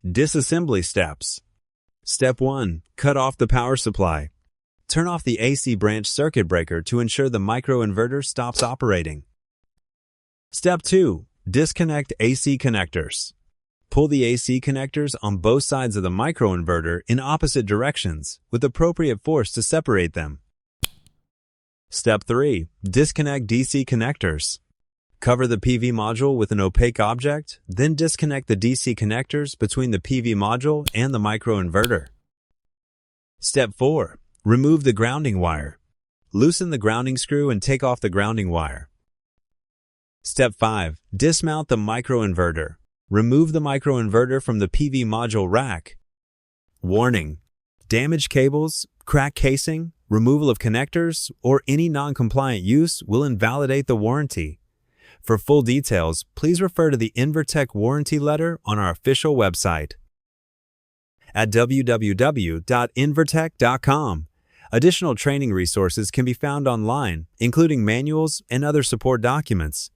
Disassembly steps. Step 1. Cut off the power supply. Turn off the AC branch circuit breaker to ensure the microinverter stops operating. Step 2. Disconnect AC connectors. Pull the AC connectors on both sides of the microinverter in opposite directions with appropriate force to separate them. Step 3. Disconnect DC connectors. Cover the PV module with an opaque object, then disconnect the DC connectors between the PV module and the microinverter. Step 4. Remove the grounding wire. Loosen the grounding screw and take off the grounding wire. Step 5. Dismount the microinverter. Remove the microinverter from the PV module rack. Warning: damaged cables, cracked casing, removal of connectors, or any non-compliant use will invalidate the warranty. For full details, please refer to the Invertech warranty letter on our official website at www.invertech.com. Additional training resources can be found online, including manuals and other support documents.